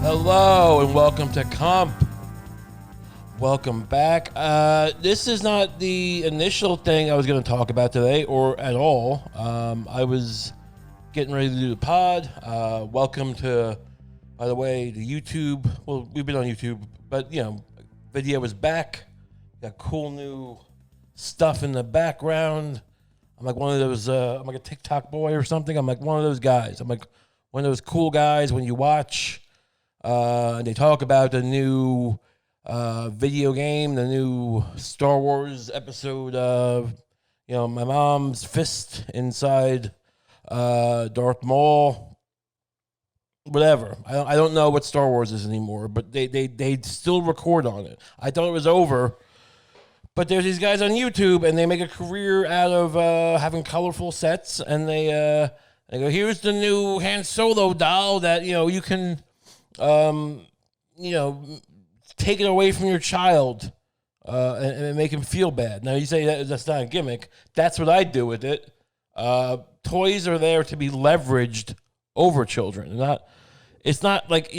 Hello and welcome to Comp. Welcome back. This is not the initial thing I was going to talk about today or at all. I was getting ready to do the pod. Welcome to, by the way, the YouTube. Well, we've been on YouTube, but video is back. Got cool new stuff in the background. I'm like one of those, I'm like a TikTok boy or something. I'm like one of those guys. I'm like one of those cool guys when you watch. And they talk about the new video game, the new Star Wars episode of, my mom's fist inside Darth Maul. Whatever. I don't know what Star Wars is anymore, but they still record on it. I thought it was over, but there's these guys on YouTube, and they make a career out of having colorful sets, and they go, here's the new Han Solo doll that you can. Take it away from your child and make him feel bad. Now, you say that's not a gimmick. That's what I do with it. Toys are there to be leveraged over children. It's not like,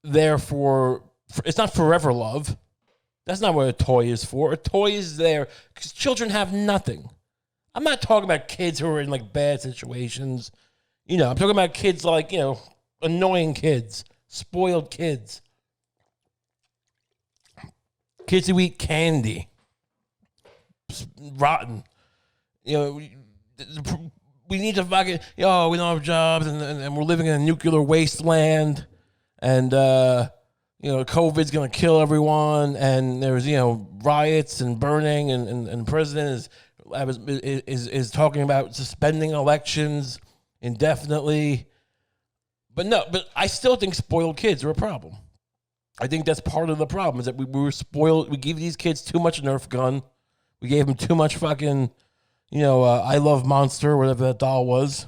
there for it's not forever love. That's not what a toy is for. A toy is there because children have nothing. I'm not talking about kids who are in, like, bad situations. I'm talking about kids like, annoying kids, spoiled kids, kids who eat candy, rotten. We need to fucking, we don't have jobs, and we're living in a nuclear wasteland, and COVID's gonna kill everyone, and there's riots and burning, and the president is talking about suspending elections indefinitely. But I still think spoiled kids are a problem. I think that's part of the problem, is that we were spoiled. We gave these kids too much Nerf gun. We gave them too much fucking, I Love Monster, whatever that doll was.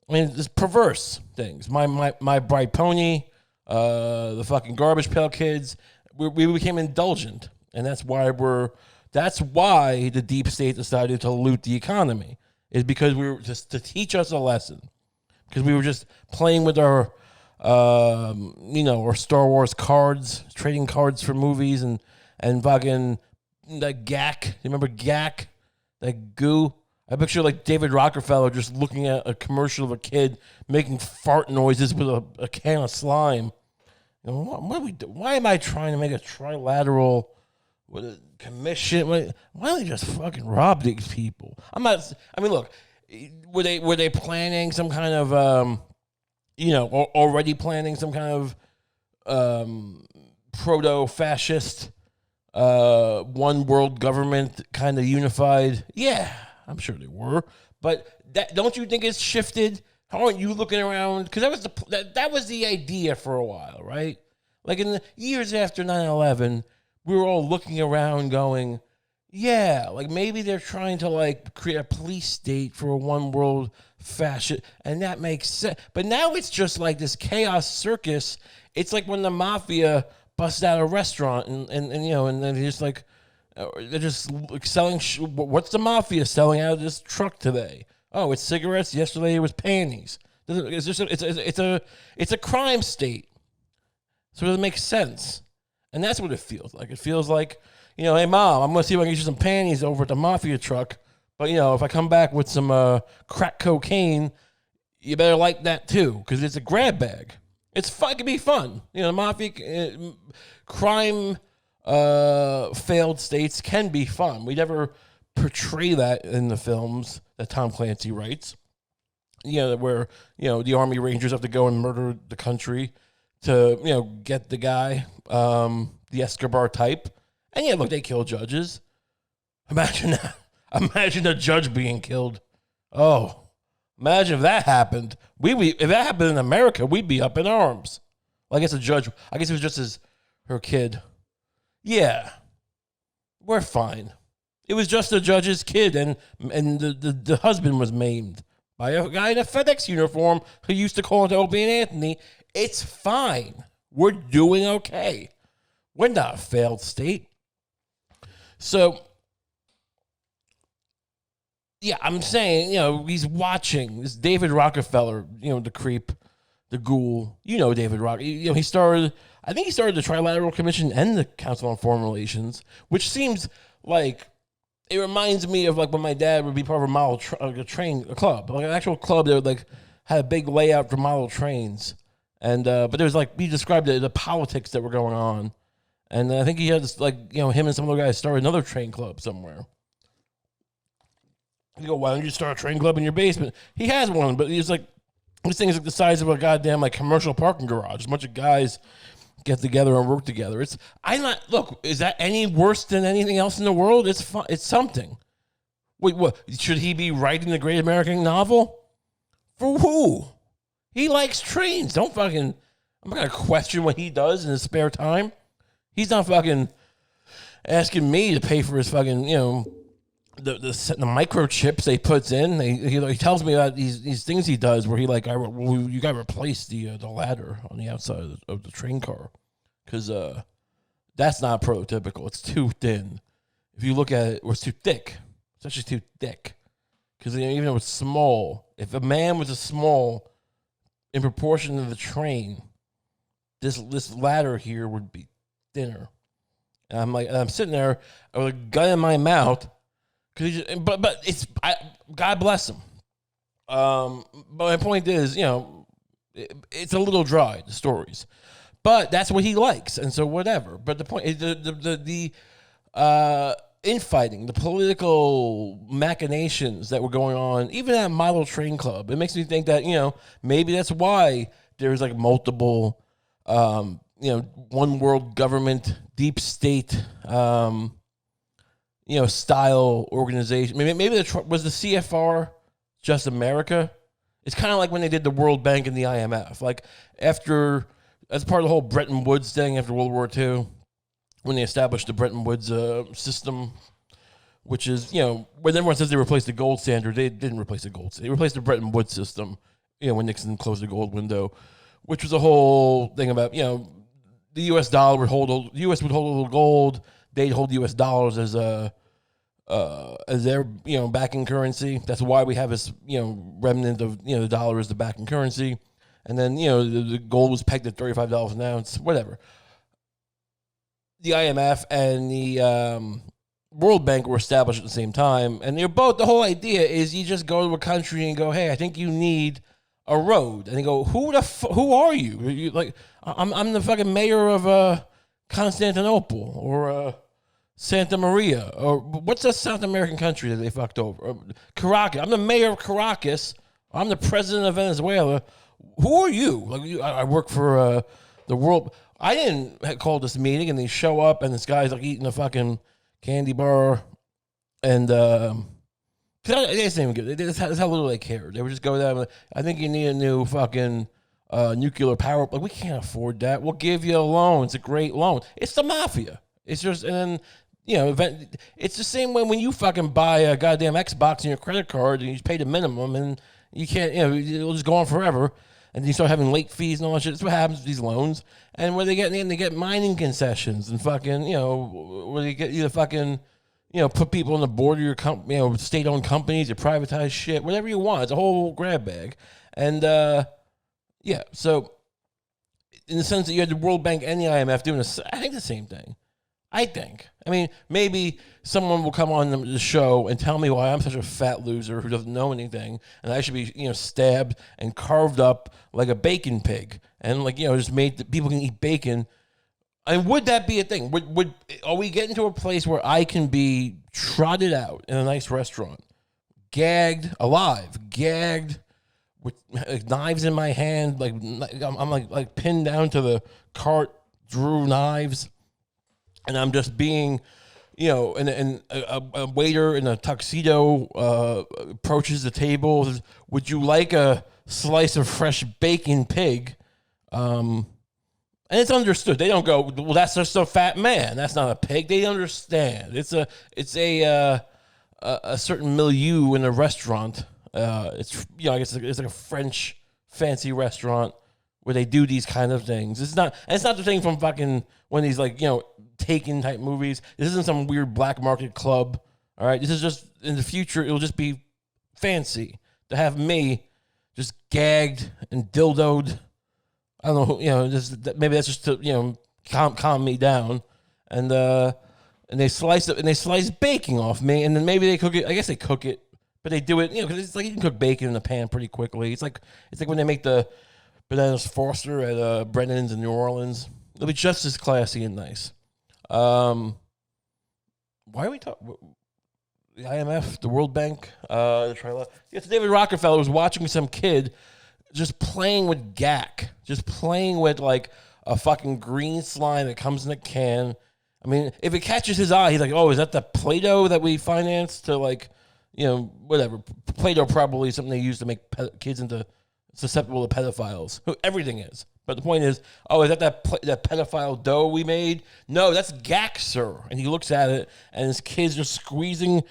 I mean, it's perverse things. My Bright Pony, the fucking Garbage Pail Kids. We became indulgent, and that's why the deep state decided to loot the economy, is because we were just to teach us a lesson. Because we were just playing with our, our Star Wars cards, trading cards for movies, and fucking that gack. You remember gack? That goo? I picture like David Rockefeller just looking at a commercial of a kid making fart noises with a can of slime. What are we do? Why am I trying to make a trilateral with a commission? Why don't we just fucking rob these people? Look. Were they planning some kind of already planning some kind of proto-fascist one world government kind of unified? Yeah, I'm sure they were. But don't you think it's shifted? Aren't you looking around? Because that was the idea for a while, right? Like in the years after 9/11, we were all looking around going, yeah, like maybe they're trying to like create a police state for a one world fascist, and that makes sense. But now it's just like this chaos circus. It's like when the mafia busts out a restaurant and then they're just like selling. What's the mafia selling out of this truck today? Oh, it's cigarettes. Yesterday it was panties. It's a crime state. So it makes sense, and that's what it feels like. It feels like, hey, Mom, I'm going to see if I can get you some panties over at the mafia truck. But, if I come back with some crack cocaine, you better like that, too, because it's a grab bag. It can be fun. The mafia, crime failed states can be fun. We never portray that in the films that Tom Clancy writes. Where, the Army Rangers have to go and murder the country to, get the guy, the Escobar type. And yeah, look, they kill judges. Imagine that. Imagine a judge being killed. Oh, imagine if that happened. If that happened in America, we'd be up in arms. Well, I guess a judge, it was just her kid. Yeah, we're fine. It was just the judge's kid, and the husband was maimed by a guy in a FedEx uniform who used to call into Opie and Anthony. It's fine. We're doing okay. We're not a failed state. So, yeah, I'm saying, he's watching this David Rockefeller, the creep, the Ghoul. You know David Rock. You know, he started. I think he started the Trilateral Commission and the Council on Foreign Relations, which seems like it reminds me of like when my dad would be part of a model a club, like an actual club that would like had a big layout for model trains, and but there was like he described the politics that were going on, and I think he had this, like, you know, him and some other guys started another train club somewhere. You go, why don't you start a train club in your basement? He has one, but he's like, this thing is like the size of a goddamn like commercial parking garage. A bunch of guys get together and work together. Look, is that any worse than anything else in the world? It's fun. It's something. Wait, what? Should he be writing the great American novel? For who? He likes trains. I'm not going to question what he does in his spare time. He's not fucking asking me to pay for his fucking, you know, the microchips they puts in. He tells me about these things he does where he like, you got to replace the ladder on the outside of the train car because that's not prototypical. It's too thin. If you look at it, it's too thick. It's actually too thick because, you know, even though it's small, if a man was a small in proportion to the train, this ladder here would be thinner. And I'm sitting there with a gun in my mouth. But God bless him. But my point is, you know, it's a little dry, the stories, but that's what he likes, and so whatever. But the point is the infighting, the political machinations that were going on, even at Model Train Club. It makes me think that, you know, maybe that's why there's like multiple, you know, one world government, deep state, you know, style organization. Maybe was the CFR just America? It's kind of like when they did the World Bank and the IMF. Like as part of the whole Bretton Woods thing after World War II, when they established the Bretton Woods system, which is, you know, when everyone says they replaced the gold standard, they didn't replace the gold standard. They replaced the Bretton Woods system, you know, when Nixon closed the gold window, which was a whole thing about, you know, the U.S. dollar would hold a little gold. They'd hold U.S. dollars as their, you know, backing currency. That's why we have this, you know, remnant of, you know, the dollar is the backing currency. And then, you know, the gold was pegged at $35 an ounce, whatever. The IMF and the World Bank were established at the same time. And they're both, the whole idea is you just go to a country and go, hey, I think you need a road. And they go, who are you? You like, I'm the fucking mayor of Constantinople or Santa Maria, or what's that South American country that they fucked over? Caracas. I'm the mayor of Caracas. I'm the president of Venezuela. Who are you? Like, I work for the world. I didn't call this meeting, and they show up, and this guy's like eating a fucking candy bar, and they didn't even get it. That's how little they cared. They would just go there. I think you need a new fucking nuclear power. Like, we can't afford that. We'll give you a loan. It's a great loan. It's the mafia. It's just, and then, you know, it's the same way when you fucking buy a goddamn Xbox on your credit card and you pay the minimum and you can't, you know, it'll just go on forever. And you start having late fees and all that shit. That's what happens with these loans. And where they get in, they get mining concessions and fucking, you know, where they get either fucking, you know, put people on the board of your you know, state-owned companies, you privatize shit, whatever you want. It's a whole grab bag. And, yeah, so in the sense that you had the World Bank and the IMF doing I think the same thing. I mean, maybe someone will come on the show and tell me why I'm such a fat loser who doesn't know anything, and I should be, you know, stabbed and carved up like a bacon pig, and like, you know, just made that people can eat bacon. And would that be a thing? Are we getting to a place where I can be trotted out in a nice restaurant, gagged with like, knives in my hand, like I'm like pinned down to the cart, drew knives? And I'm just being, you know, and a waiter in a tuxedo approaches the table. Says, would you like a slice of fresh bacon pig? And it's understood. They don't go, well, that's just a fat man. That's not a pig. They understand. It's a certain milieu in a restaurant. It's, you know, I guess it's like a French fancy restaurant where they do these kind of things. It's not the thing from fucking one of these, like, you know, Taken type movies. This isn't some weird black market club. All right, this is just, in the future, it'll just be fancy to have me just gagged and dildoed I don't know, maybe that's just to, calm me down. And they slice it, and they slice bacon off me, and then maybe they cook it. I guess they cook it, but they do it, because it's like you can cook bacon in a pan pretty quickly. It's like when they make the bananas Foster at Brennan's in New Orleans. It'll be just as classy and nice. Why are we talking? The IMF, the World Bank, the Trilateral. Yes, David Rockefeller was watching some kid just playing with gack, just playing with like a fucking green slime that comes in a can. I mean, if it catches his eye, he's like, "Oh, is that the Play-Doh that we financed to like, whatever? Play-Doh probably something they use to make kids into susceptible to pedophiles. Everything is." But the point is, oh, is that that pedophile dough we made? No, that's gack, sir. And he looks at it, and his kid's just squeezing,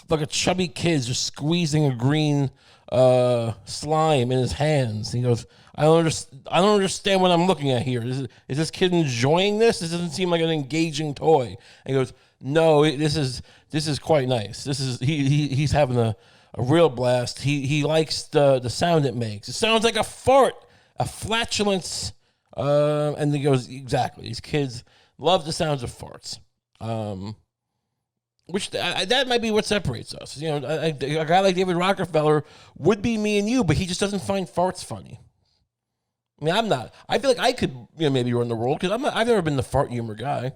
like a chubby kid's just squeezing a green slime in his hands. And he goes, I don't understand what I'm looking at here. Is this kid enjoying this? This doesn't seem like an engaging toy. And he goes, no, this is quite nice. He's having a real blast. He likes the sound it makes. It sounds like a fart. A flatulence, and he goes, exactly. These kids love the sounds of farts, which that might be what separates us. A guy like David Rockefeller would be me and you, but he just doesn't find farts funny. I mean, I'm not. I feel like I could, maybe run the world because I've never been the fart humor guy.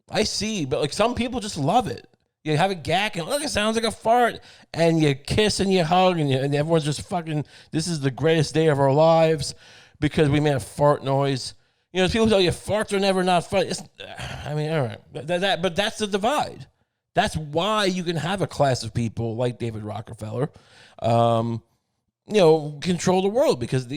I see, but like some people just love it. You have a gack and look, it sounds like a fart, and you kiss and you hug, and everyone's just fucking. This is the greatest day of our lives because we made a fart noise. People tell you farts are never not fun. All right, but that's the divide. That's why you can have a class of people like David Rockefeller, control the world because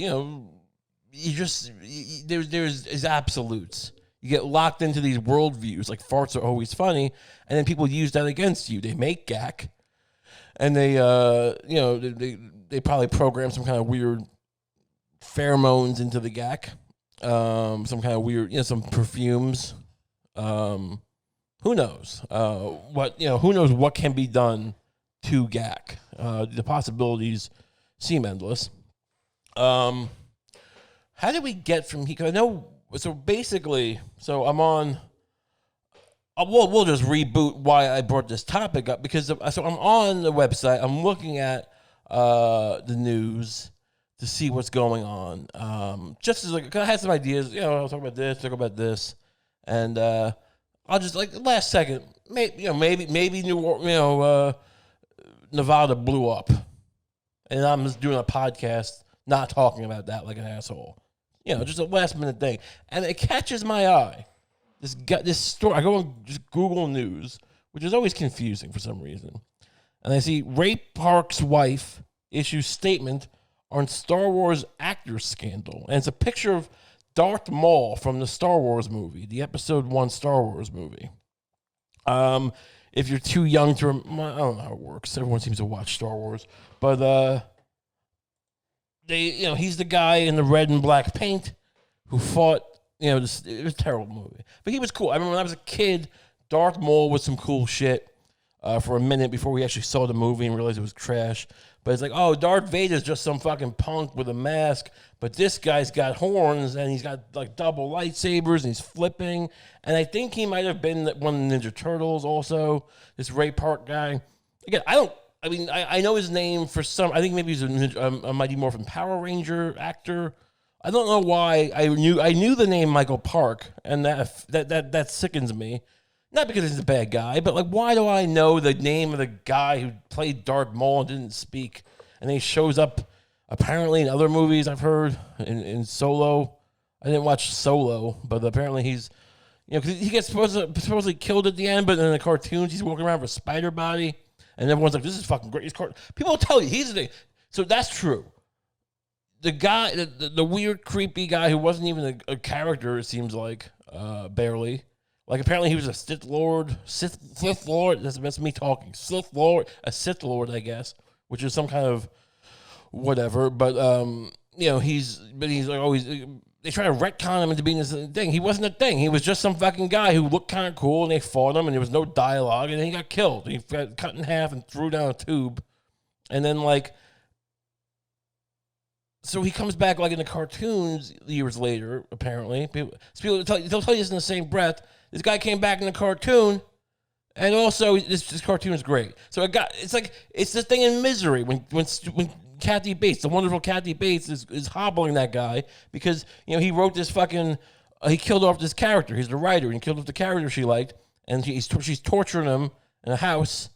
there's absolutes. You get locked into these worldviews, like farts are always funny, and then people use that against you. They make gack, and they probably program some kind of weird pheromones into the gack, some kind of weird, some perfumes. Who knows? Who knows what can be done to gack? The possibilities seem endless. How did we get from here? 'Cause I know. So basically, I'm on. We'll just reboot why I brought this topic up because I'm on the website. I'm looking at the news to see what's going on. Just as cause I had some ideas. I'll talk about this, and I'll just last second. Maybe Nevada blew up, and I'm just doing a podcast, not talking about that like an asshole. Just a last minute thing. And it catches my eye. This story, I go on just Google News, which is always confusing for some reason. And I see Ray Park's wife issues statement on Star Wars actor scandal. And it's a picture of Darth Maul from the Star Wars movie, the Episode 1 Star Wars movie. If you're too young to, I don't know how it works. Everyone seems to watch Star Wars. But, he's the guy in the red and black paint who fought, it was a terrible movie. But he was cool. I remember when I was a kid, Darth Maul was some cool shit for a minute before we actually saw the movie and realized it was trash. But it's like, oh, Darth Vader's just some fucking punk with a mask, but this guy's got horns and he's got double lightsabers and he's flipping. And I think he might have been one of the Ninja Turtles also, this Ray Park guy. Again, I know his name for some. I think maybe he's a Mighty Morphin Power Ranger actor. I don't know why I knew the name Michael Park, and that sickens me. Not because he's a bad guy, but why do I know the name of the guy who played Darth Maul and didn't speak, and he shows up apparently in other movies I've heard in Solo. I didn't watch Solo, but apparently he's because he gets supposedly killed at the end, but in the cartoons he's walking around with a spider body. And everyone's like, this is fucking great. People will tell you, he's the... So that's true. The guy, the weird, creepy guy who wasn't even a character, it seems like, barely. Apparently he was a Sith Lord. That's me talking. A Sith Lord, I guess, which is some kind of whatever. But, he's always... They try to retcon him into being this thing. He wasn't a thing. He was just some fucking guy who looked kind of cool, and they fought him, and there was no dialogue, and then he got killed. He got cut in half and threw down a tube. And then, So he comes back like in the cartoons years later, apparently. They'll tell you this in the same breath. This guy came back in the cartoon, and also this cartoon is great. So it's the thing in Misery when Kathy Bates, the wonderful Kathy Bates, is hobbling that guy because he wrote this fucking he killed off this character. He's the writer, and he killed off the character she liked, and she's torturing him in a house,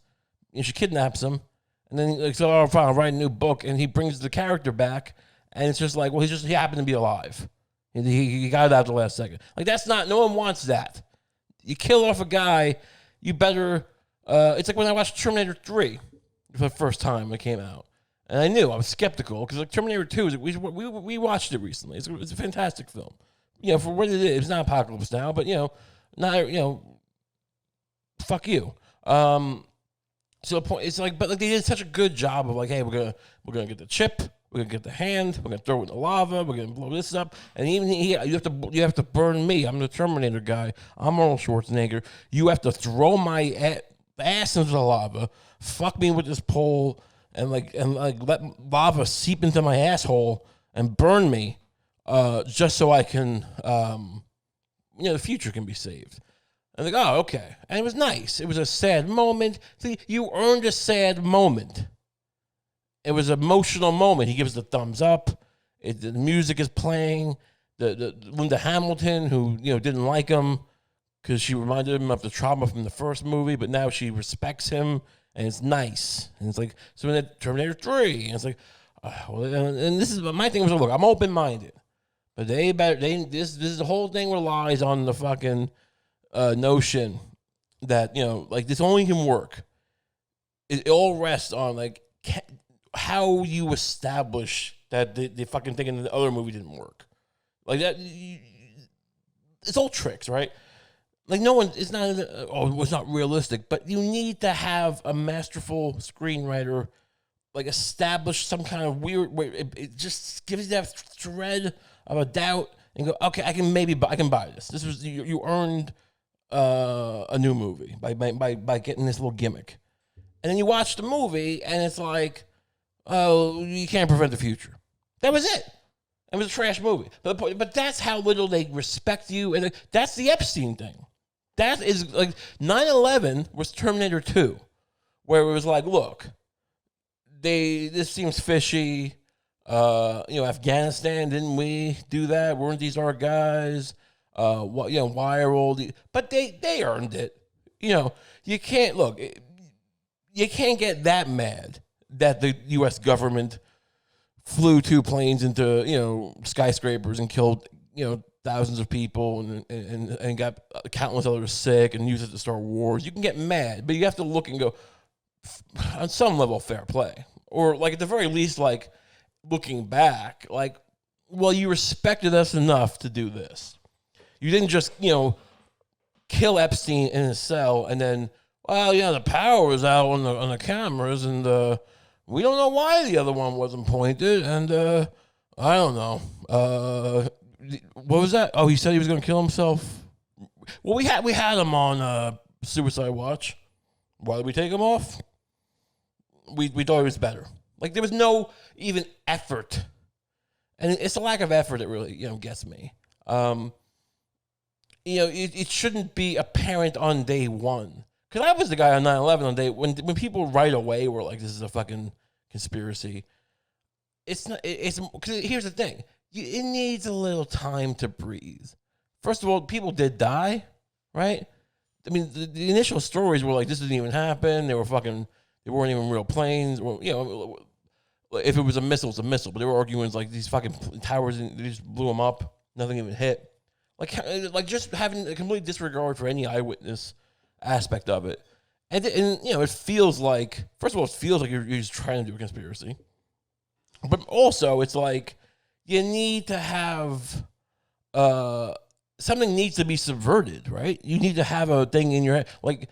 and she kidnaps him, and then so I'll write a new book, and he brings the character back. And it's just like, well, he happened to be alive. He got it out the last second. Like, that's not, no one wants that. You kill off a guy, you better, it's like when I watched Terminator 3 for the first time when it came out. And I was skeptical, because like Terminator 2, we watched it recently. It's a fantastic film. For what it is, it's not apocalypse now, but, fuck you. So the point, it's like, but like they did such a good job of like, hey, we're gonna get the chip. We're gonna get the hand. We're gonna throw it in the lava. We're gonna blow this up. And even you have to burn me. I'm the Terminator guy. I'm Arnold Schwarzenegger. You have to throw my ass into the lava. Fuck me with this pole and let lava seep into my asshole and burn me, just so I can, the future can be saved. And like, oh, okay. And it was nice. It was a sad moment. See, you earned a sad moment. It was an emotional moment. He gives the thumbs up. The music is playing. The Linda Hamilton, who didn't like him because she reminded him of the trauma from the first movie, but now she respects him, and it's nice. And it's like, so in Terminator 3, and it's like, and this is my thing was, look, I'm open minded, but this is the whole thing relies on the fucking notion that like this only can work. It all rests on like. How you establish that the fucking thing in the other movie didn't work. Like that, it's all tricks, right? Like it's not realistic, but you need to have a masterful screenwriter, like establish some kind of weird way. It just gives you that thread of a doubt and go, okay, I can buy this. This was, you earned a new movie by getting this little gimmick. And then you watch the movie and it's like, oh, you can't prevent the future. That was it. It was a trash movie. But that's how little they respect you. And that's the Epstein thing. That is like 9/11 was Terminator 2, where it was like, look, this seems fishy. Afghanistan, didn't we do that? Weren't these our guys? Why are all these? But they earned it. You can't look. You can't get that mad that the U.S. government flew 2 planes into skyscrapers and killed thousands of people and got countless others sick and used it to start wars. You can get mad, but you have to look and go, on some level, fair play, or like at the very least, like looking back, like, well, you respected us enough to do this. You didn't just kill Epstein in his cell and then, well, the power was out on the cameras and we don't know why the other one wasn't pointed, and I don't know. What was that? Oh, he said he was going to kill himself. Well, we had him on Suicide Watch. Why did we take him off? We thought it was better. Like there was no even effort, and it's the lack of effort that really gets me. It shouldn't be apparent on day one. Because I was the guy on 9/11 on day when people right away were like, "This is a fucking conspiracy." It's not. It's because here's the thing: it needs a little time to breathe. First of all, people did die, right? I mean, the initial stories were like, "This didn't even happen." They weren't even real planes. Or if it was a missile, it's a missile. But they were arguing like these fucking towers, they just blew them up. Nothing even hit. Like just having a complete disregard for any eyewitness aspect of it, and it feels like, first of all, it feels like you're just trying to do a conspiracy, but also it's like you need to have something needs to be subverted, right? You need to have a thing in your head. Like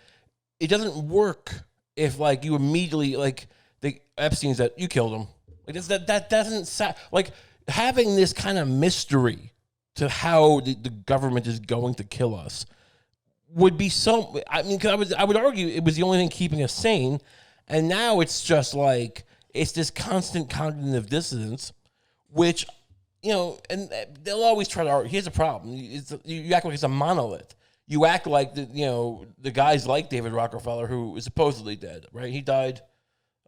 it doesn't work if like you immediately like the Epstein's that you killed him. Like that doesn't like having this kind of mystery to how the government is going to kill us would be so. I mean, because I would argue it was the only thing keeping us sane, and now it's just like it's this constant cognitive dissonance which, and they'll always try to argue. Here's the problem. You act like it's a monolith. You act like, the guys like David Rockefeller, who is supposedly dead, right? He died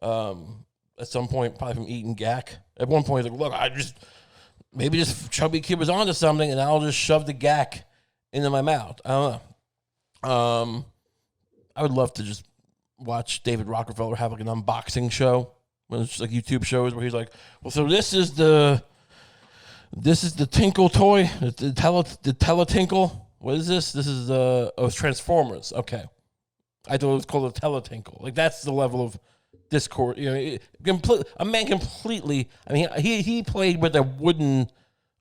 at some point, probably from eating gack. At one point, he's like, look, maybe this chubby kid was onto something, and I'll just shove the gack into my mouth. I don't know. I would love to just watch David Rockefeller have like an unboxing show, when it's like YouTube shows where he's like, well, so this is the Tinkle toy, the Teletinkle. What is this? This is it's Transformers. Okay, I thought it was called a Teletinkle. Like, that's the level of discord. A man completely. I mean, he played with a wooden,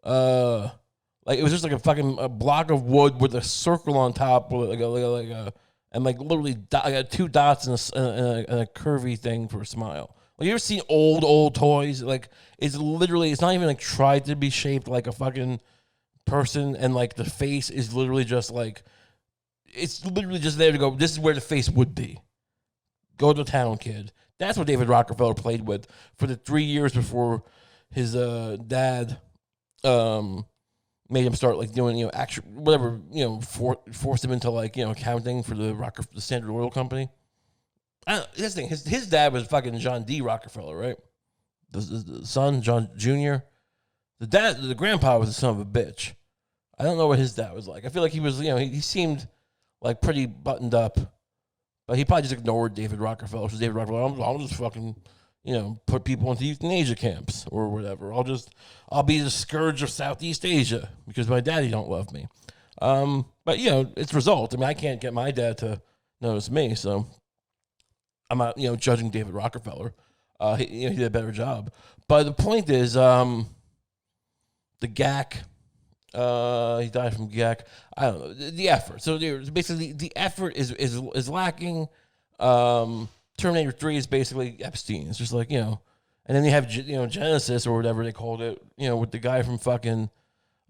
like it was just like a block of wood with a circle on top, with and like literally two dots and a curvy thing for a smile. Like, you ever seen old toys? Like, it's not even like tried to be shaped like a fucking person, and like the face is literally just like, it's literally just there to go, this is where the face would be. Go to town, kid. That's what David Rockefeller played with for the 3 years before his dad made him start like doing, actual whatever, forced him into like, accounting for the Standard Oil Company. This thing, his dad was fucking John D. Rockefeller, right? The son, John Jr. The grandpa was a son of a bitch. I don't know what his dad was like. I feel like he was, he seemed like pretty buttoned up, but he probably just ignored David Rockefeller. So David Rockefeller, I'll just fucking, put people into euthanasia camps or whatever. I'll be the scourge of Southeast Asia because my daddy don't love me. But it's result. I mean, I can't get my dad to notice me, so I'm not, judging David Rockefeller. He did a better job. But the point is, the gack, he died from gack. I don't know, the effort. So basically, the effort is lacking. Terminator 3 is basically Epstein. It's just like, and then you have, Genesis or whatever they called it, with the guy from fucking,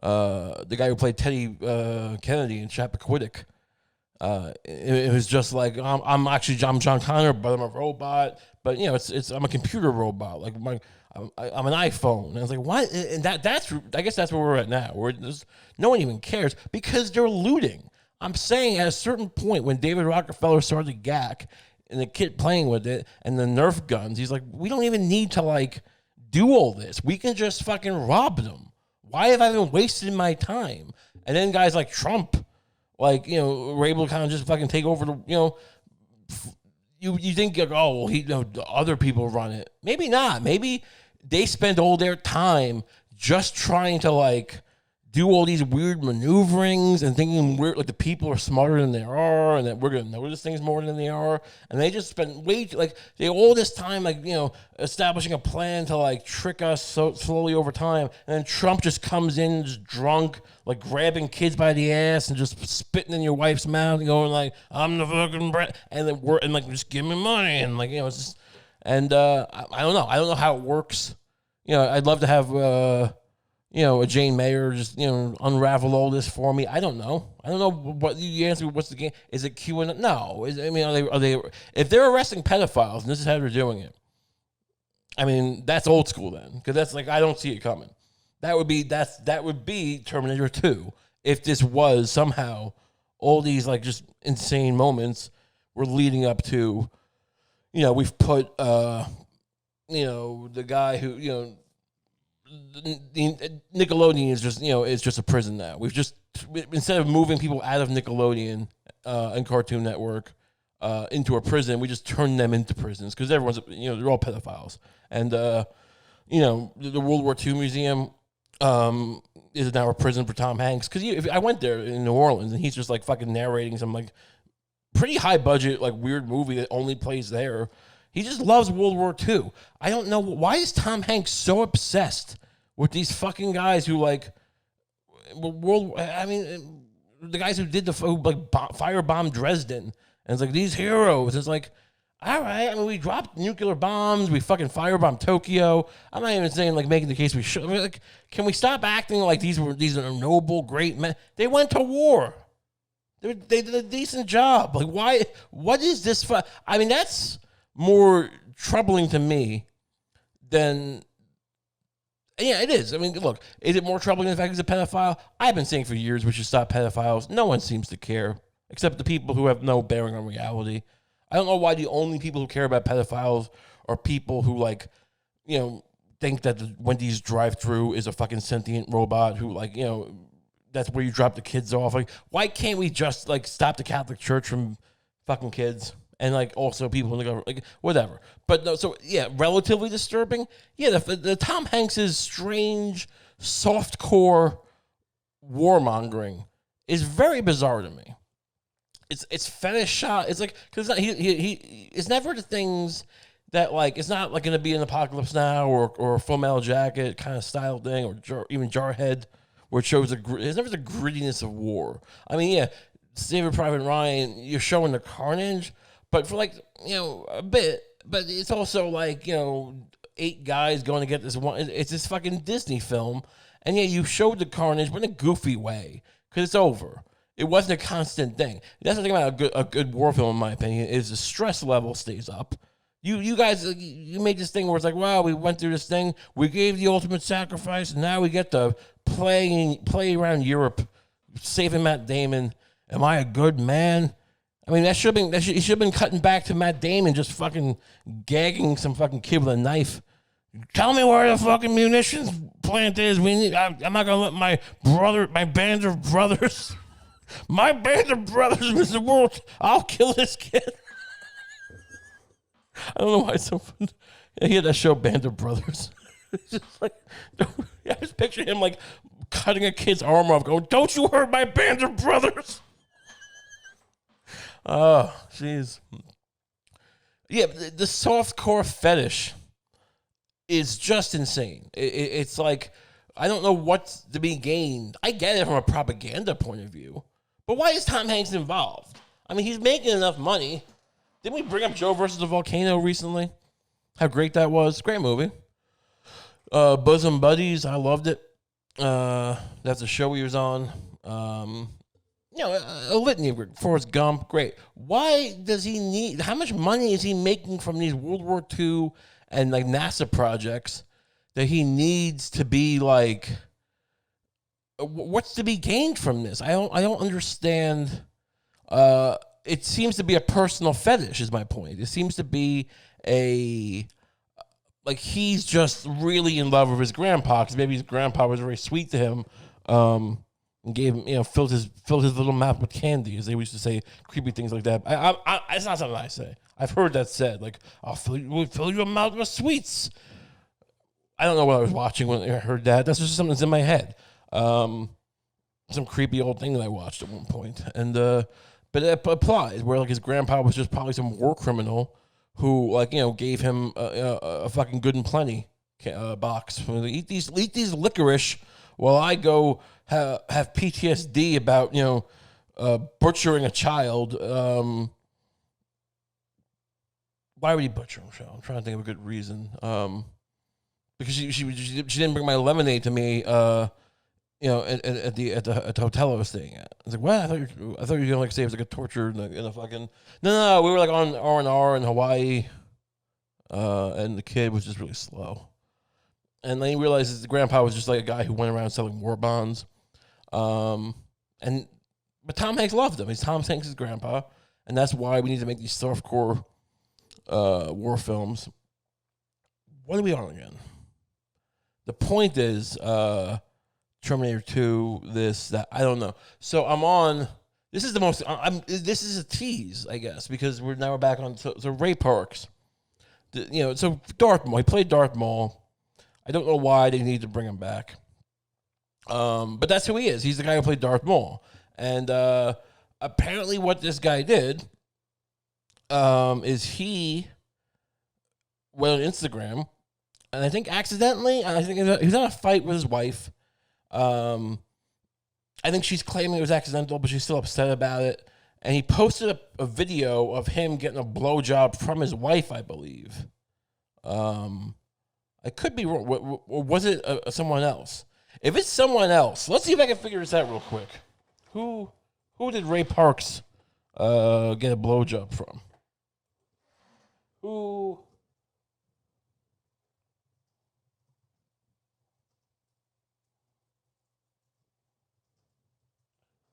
the guy who played Teddy Kennedy in Chappaquiddick. It was just like, I'm John Connor, but I'm a robot. But I'm a computer robot. Like I'm an iPhone. And I was like, what? And I guess that's where we're at now. Where no one even cares because they're looting. I'm saying at a certain point when David Rockefeller started gack and the kid playing with it and the Nerf guns, he's like, we don't even need to like do all this. We can just fucking rob them. Why have I been wasting my time? And then guys like Trump, like, were able to kind of just fucking take over the, you think, like, oh, well, other people run it. Maybe not. Maybe they spend all their time just trying to, like, do all these weird maneuverings and thinking like the people are smarter than they are and that we're going to notice things more than they are. And they just spend all this time, like, establishing a plan to, like, trick us so slowly over time. And then Trump just comes in just drunk, like, grabbing kids by the ass and just spitting in your wife's mouth and going, like, I'm the fucking brat. And then like, just give me money. And, like, it's just, and I don't know. I don't know how it works. I'd love to have, a Jane Mayer just, unravel all this for me. I don't know. What you answer. What's the game? Is it QAnon? No. Are they? If they're arresting pedophiles and this is how they're doing it, I mean, that's old school then, because that's like, I don't see it coming. That would be Terminator 2 if this was somehow all these like just insane moments were leading up to, we've put the guy who the Nickelodeon is just a prison now. We've just, instead of moving people out of Nickelodeon and Cartoon Network into a prison, we just turn them into prisons because everyone's, they're all pedophiles. And the World War II Museum is now a prison for Tom Hanks, because I went there in New Orleans and he's just like fucking narrating some like pretty high budget like weird movie that only plays there. He just loves World War II. I don't know, why is Tom Hanks so obsessed with these fucking guys who like the guys who did firebombed Dresden, and it's like these heroes. It's like, all right, I mean, we dropped nuclear bombs, we fucking firebombed Tokyo. I'm not even saying like making the case we should. I mean, like, can we stop acting like these are noble, great men? They went to war. They did a decent job. Like, why? What is this? I mean, that's more troubling to me than Yeah, it is. I mean, look, is it more troubling than the fact he's a pedophile? I've been saying for years we should stop pedophiles. No one seems to care, except the people who have no bearing on reality. I don't know why the only people who care about pedophiles are people who, like, think that the Wendy's drive-thru is a fucking sentient robot who, like, that's where you drop the kids off. Like, why can't we just, like, stop the Catholic Church from fucking kids? And, like, also people in the government, like, whatever. But no, so, yeah, relatively disturbing. Yeah, the Tom Hanks's strange, soft-core warmongering is very bizarre to me. It's fetish shot. It's like, because it's never the things that, like, it's not, like, going to be an Apocalypse Now or a Full Metal Jacket kind of style thing, or even Jarhead, where it shows it's never the grittiness of war. I mean, yeah, Saving Private Ryan, you're showing the carnage, but for, like, a bit. But it's also like, 8 guys going to get this one. It's this fucking Disney film. And yeah, you showed the carnage, but in a goofy way, because it's over. It wasn't a constant thing. That's the thing about a good war film, in my opinion, is the stress level stays up. You guys, you made this thing where it's like, wow, we went through this thing. We gave the ultimate sacrifice, and now we get to play around Europe, saving Matt Damon. Am I a good man? I mean, he should have been cutting back to Matt Damon just fucking gagging some fucking kid with a knife. Tell me where the fucking munitions plant is. I'm not gonna let my band of brothers, my band of brothers, Mr. World. I'll kill this kid. I don't know why it's so fun. He had that show, Band of Brothers. It's just like, I just picture him like cutting a kid's arm off, going, "Don't you hurt my band of brothers." Oh, jeez. Yeah, the softcore fetish is just insane. It's like, I don't know what's to be gained. I get it from a propaganda point of view, but why is Tom Hanks involved? I mean, he's making enough money. Didn't we bring up Joe versus the Volcano recently? How great that was. Great movie. Bosom Buddies, I loved it. That's a show he was on. A litany of Forrest Gump, great. Why does he need, how much money is he making from these World War II and like NASA projects that he needs to be like, what's to be gained from this? I don't understand. It seems to be a personal fetish is my point. It seems to be like he's just really in love with his grandpa, because maybe his grandpa was very sweet to him. And gave him, filled his little mouth with candy, as they used to say, creepy things like that. It's not something I say. I've heard that said, like, I'll fill your mouth with sweets. I don't know what I was watching when I heard that. That's just something that's in my head. Some creepy old thing that I watched at one point. And but it applies, where like his grandpa was just probably some war criminal who, like, gave him a fucking Good and Plenty box. Eat these licorice while I go have PTSD about, butchering a child. Why would he butcher him, Michelle? I'm trying to think of a good reason. Because she didn't bring my lemonade to me, at the hotel I was staying at. I was like, what? I thought you were gonna like say it was like a torture in a fucking. No. We were like on R&R in Hawaii, and the kid was just really slow. And then he realizes the grandpa was just like a guy who went around selling war bonds. But Tom Hanks loved him. He's Tom Hanks' grandpa, and that's why we need to make these softcore war films. What are we on again? The point is Terminator 2, this, that, I don't know. So I'm on. This is the most. This is a tease, I guess, because we're back on. So Ray Parks, so Darth Maul. He played Darth Maul. I don't know why they need to bring him back. But that's who he is. He's the guy who played Darth Maul. And apparently what this guy did is he went on Instagram, and I think accidentally, he was in a fight with his wife. I think she's claiming it was accidental, but she's still upset about it. And he posted a video of him getting a blowjob from his wife, I believe. I could be wrong. Or was it someone else? If it's someone else, let's see if I can figure this out real quick. Who did Ray Parks get a blowjob from? Who?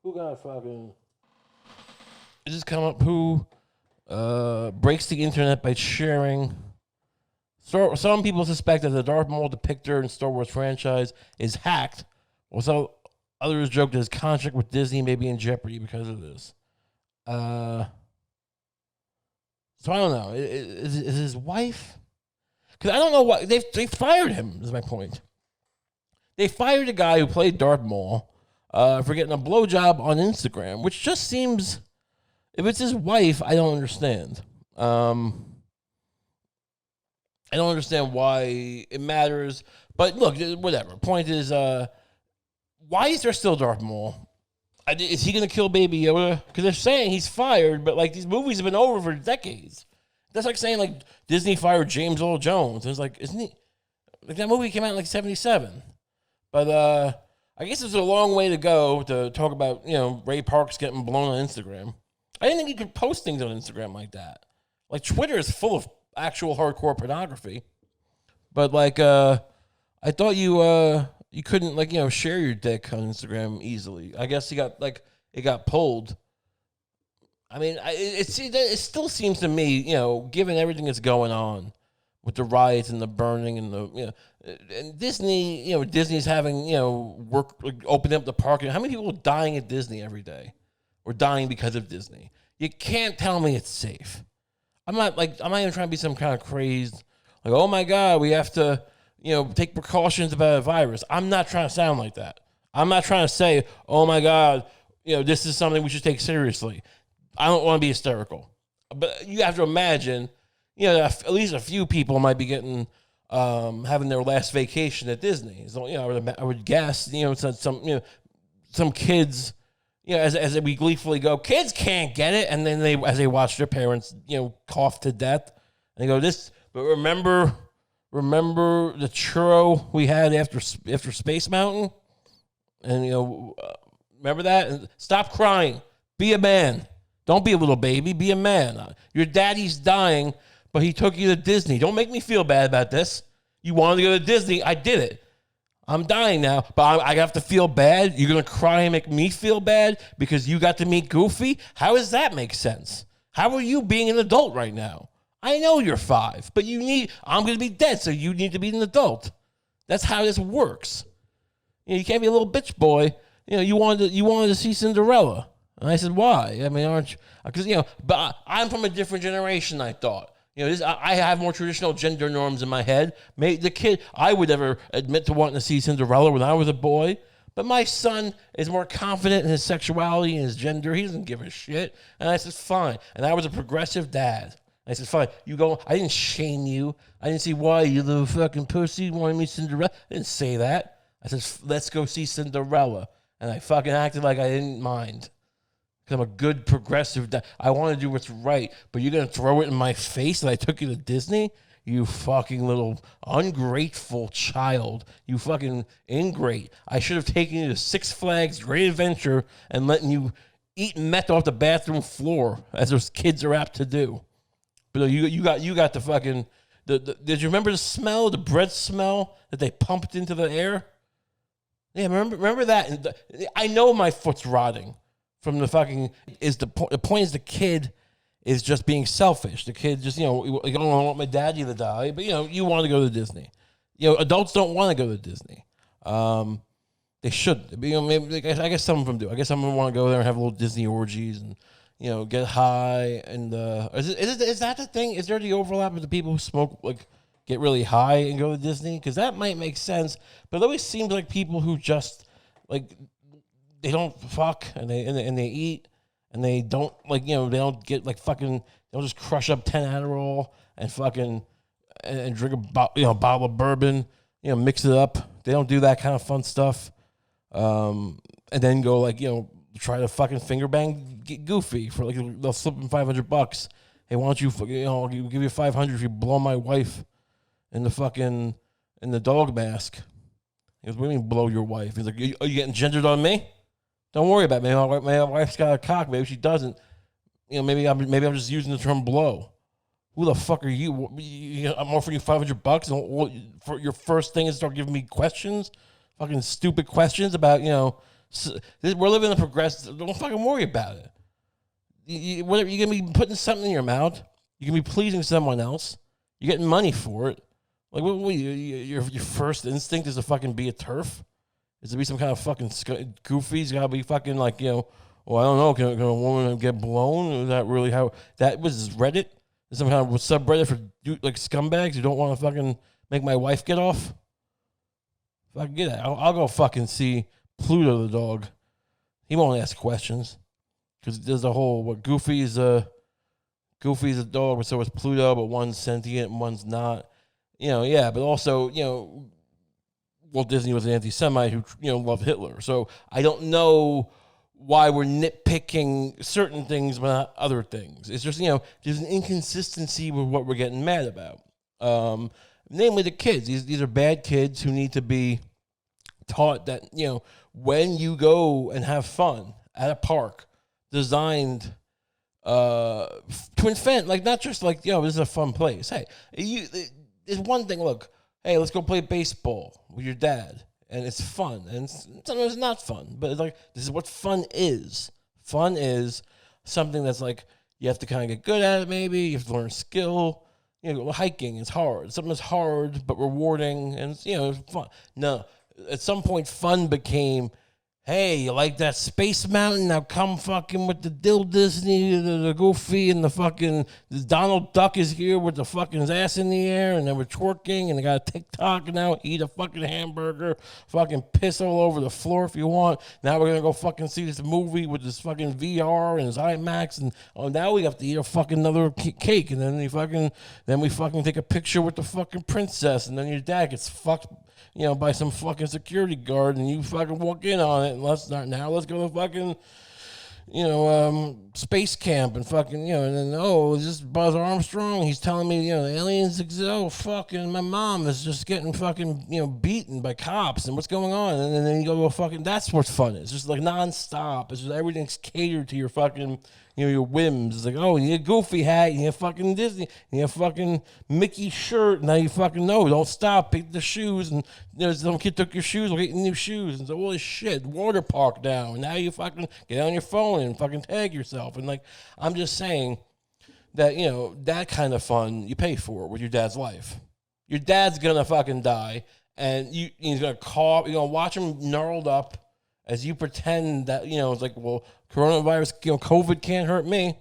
Who got fucking? It just come up. Who breaks the internet by sharing? Some people suspect that the Darth Maul depictor in Star Wars franchise is hacked, while some others joke that his contract with Disney may be in jeopardy because of this. So I don't know. Is his wife? Because I don't know why they fired him. Is my point. They fired a guy who played Darth Maul for getting a blowjob on Instagram, which just seems. If it's his wife, I don't understand. I don't understand why it matters. But look, whatever. Point is, why is there still Darth Maul? Is he going to kill Baby Yoda? Because they're saying he's fired, but like these movies have been over for decades. That's like saying like Disney fired James Earl Jones. It's like, isn't he? Like that movie came out in like 1977. But I guess it's a long way to go to talk about, Ray Parks getting blown on Instagram. I didn't think you could post things on Instagram like that. Like Twitter is full of actual hardcore pornography. But like I thought you couldn't share your dick on Instagram easily. I guess it got pulled. I mean, it still seems to me, given everything that's going on with the riots and the burning and and Disney, Disney's having, work, opening up the park. How many people are dying at Disney every day? Or dying because of Disney? You can't tell me it's safe. I'm not even trying to be some kind of crazed, like, oh my God, we have to, take precautions about a virus. I'm not trying to sound like that. I'm not trying to say, oh my God, this is something we should take seriously. I don't want to be hysterical. But you have to imagine, at least a few people might be getting, having their last vacation at Disney. So, I would guess, some kids, as we gleefully go, kids can't get it, and then as they watch their parents, cough to death, and they go, but remember the churro we had after Space Mountain, and remember that, and stop crying, be a man, don't be a little baby, be a man. Your daddy's dying, but he took you to Disney. Don't make me feel bad about this. You wanted to go to Disney, I did it. I'm dying now, but I have to feel bad? You're going to cry and make me feel bad because you got to meet Goofy? How does that make sense? How are you being an adult right now? I know you're 5, but I'm going to be dead, so you need to be an adult. That's how this works. You can't be a little bitch boy. You wanted to see Cinderella. And I said, why? I mean, aren't you? Because, but I'm from a different generation, I thought. I have more traditional gender norms in my head. The kid, I would never admit to wanting to see Cinderella when I was a boy. But my son is more confident in his sexuality and his gender. He doesn't give a shit. And I said, fine. And I was a progressive dad. I said, fine. You go. I didn't shame you. I didn't say, why, you little fucking pussy, wanted me Cinderella. I didn't say that. I said, let's go see Cinderella. And I fucking acted like I didn't mind. I'm a good progressive. I want to do what's right, but you're going to throw it in my face that I took you to Disney? You fucking little ungrateful child. You fucking ingrate. I should have taken you to Six Flags Great Adventure and letting you eat meth off the bathroom floor, as those kids are apt to do. But you got the fucking... Did you remember the smell, the bread smell that they pumped into the air? Yeah, remember that? I know my foot's rotting. From the fucking the point is the kid is just being selfish. The kid just I don't want my daddy to die, but you want to go to Disney. Adults don't want to go to Disney. They shouldn't. Maybe I guess some of them do. I guess some of them want to go there and have little Disney orgies and get high. And is that the thing? Is there the overlap with the people who smoke get really high and go to Disney? Because that might make sense. But it always seems like people who just they don't fuck and they eat and they don't they don't get fucking, they'll just crush up 10 Adderall and fucking and drink a bottle of bourbon, mix it up. They don't do that kind of fun stuff. And then go try to fucking finger bang Goofy for they'll slip him $500. Hey, why don't I'll give you $500 if you blow my wife in the dog mask. He goes, what do you mean blow your wife? He's like, are you getting gendered on me? Don't worry about it. Maybe my wife's got a cock. Maybe she doesn't. Maybe I'm just using the term blow. Who the fuck are you? I'm offering you $500, and for your first thing is start giving me questions, fucking stupid questions about We're living in a progressive. Don't fucking worry about it. Whatever, you're gonna be putting something in your mouth. You're gonna be pleasing someone else. You're getting money for it. Like, your first instinct is to fucking be a TERF? Is to be some kind of fucking goofy? It's gotta be fucking like, well, I don't know. Can a woman get blown? Is that really how that was? Reddit? Some kind of subreddit for like scumbags who don't want to fucking make my wife get off? Fucking get it. I'll go fucking see Pluto the dog. He won't ask questions because there's a whole Goofy's a dog, but so is Pluto, but one's sentient and one's not. Yeah, but also Walt Disney was an anti-Semite who loved Hitler. So I don't know why we're nitpicking certain things but not other things. It's just, there's an inconsistency with what we're getting mad about. Namely the kids. These are bad kids who need to be taught that, when you go and have fun at a park designed to infant, like not just like, this is a fun place. Hey, there's one thing, look, hey, let's go play baseball with your dad. And it's fun. And sometimes it's not fun. But it's like, this is what fun is. Fun is something that's like, you have to kind of get good at it maybe. You have to learn a skill. Hiking is hard. Something that's hard but rewarding. And, it's fun. No, at some point, fun became, hey, you like that Space Mountain? Now come fucking with the Disney, the Goofy, and the Donald Duck is here with the fucking his ass in the air, and they were twerking, and they got a TikTok now, eat a fucking hamburger, fucking piss all over the floor if you want. Now we're gonna go fucking see this movie with this fucking VR and his IMAX, and now we have to eat a fucking another cake, and then we fucking take a picture with the fucking princess, and then your dad gets fucked by some fucking security guard, and you fucking walk in on it, and let's go to fucking, space camp, and fucking, and then, is this Buzz Armstrong? He's telling me, the aliens exist. Oh, fucking, my mom is just getting fucking, beaten by cops, and what's going on? And then you go to fucking, that's what fun is. It's just like nonstop. It's just everything's catered to your fucking, your whims. It's like, oh, you need a Goofy hat, you need a fucking Disney, you need a fucking Mickey shirt. Now you fucking know, don't stop, pick the shoes, and some kid took your shoes, we're getting new shoes, and so all this shit, water park now, and now you fucking get on your phone and fucking tag yourself, and like, I'm just saying that, that kind of fun you pay for with your dad's life. Your dad's gonna fucking die, and he's gonna cough, you're gonna watch him gnarled up, as you pretend that, it's like, well, coronavirus, COVID can't hurt me.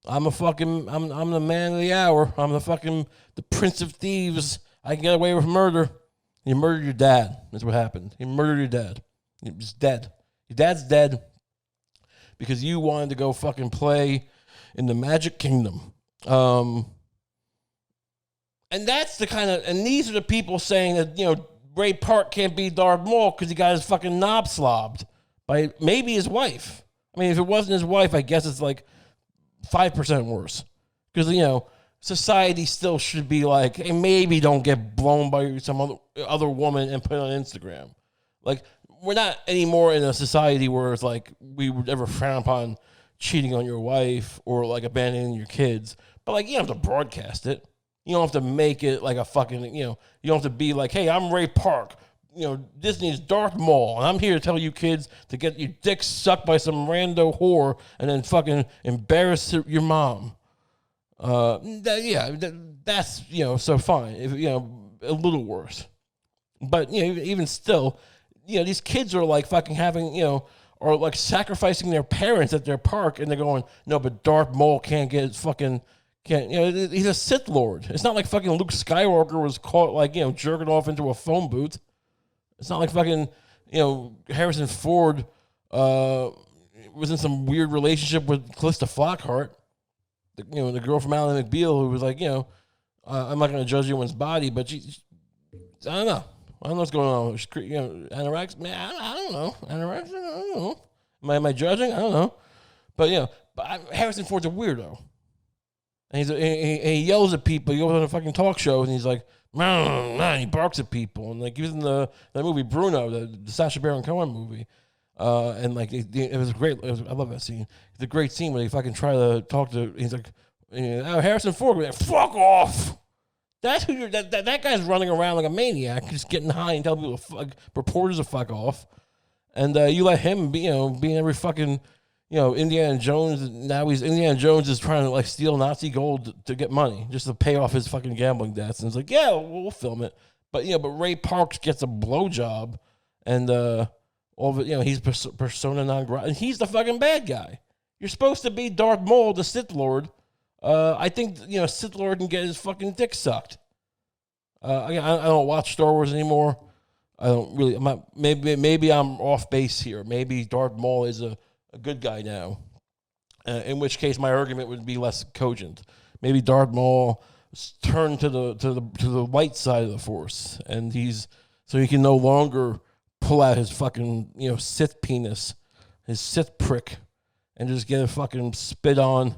I'm the man of the hour. I'm the prince of thieves. I can get away with murder. You murdered your dad. That's what happened. You murdered your dad. He's dead. Your dad's dead because you wanted to go fucking play in the Magic Kingdom. And that's the kind of, and these are the people saying that, Ray Park can't be Darth Maul because he got his fucking knob slobbed by maybe his wife. I mean, if it wasn't his wife, I guess it's like 5% worse. Because, society still should be like, hey, maybe don't get blown by some other woman and put it on Instagram. Like, we're not anymore in a society where it's like we would ever frown upon cheating on your wife or like abandoning your kids. But like, you don't have to broadcast it. You don't have to make it like a fucking, you don't have to be like, hey, I'm Ray Park. Disney's Darth Maul, and I'm here to tell you kids to get your dick sucked by some rando whore and then fucking embarrass your mom. That's, so fine. If, a little worse. But, even still, these kids are like fucking having, or like sacrificing their parents at their park, and they're going, no, but Darth Maul can't get his fucking... he's a Sith Lord. It's not like fucking Luke Skywalker was caught like, jerking off into a phone booth. It's not like fucking, Harrison Ford was in some weird relationship with Callista Flockhart, the girl from Ally McBeal, who was like, I'm not going to judge anyone's body, but I don't know. I don't know what's going on. Anorexia? Man, I don't know. Anorexia? I don't know. Am I judging? I don't know. But, Harrison Ford's a weirdo. And he yells at people. He goes on a fucking talk show, and he's like, man, he barks at people. And like he was in that movie Bruno, the Sacha Baron Cohen movie. And like it was great. I love that scene. It's a great scene where they fucking try to talk to. He's like, Harrison Ford, like, fuck off. That's who you're. That guy's running around like a maniac, just getting high and telling people, reporters to fuck off. And you let him be, being every fucking, Indiana Jones. Now Indiana Jones is trying to like steal Nazi gold to get money just to pay off his fucking gambling debts. And it's like, yeah, we'll film it. But but Ray Parks gets a blowjob, and all of it, he's persona non grata, and he's the fucking bad guy. You're supposed to be Darth Maul, the Sith Lord. I think Sith Lord can get his fucking dick sucked. I don't watch Star Wars anymore. I don't really. Maybe I'm off base here. Maybe Darth Maul is a good guy now. In which case, my argument would be less cogent. Maybe Darth Maul turned to the light side of the Force, and so he can no longer pull out his fucking Sith penis, his Sith prick, and just get it fucking spit on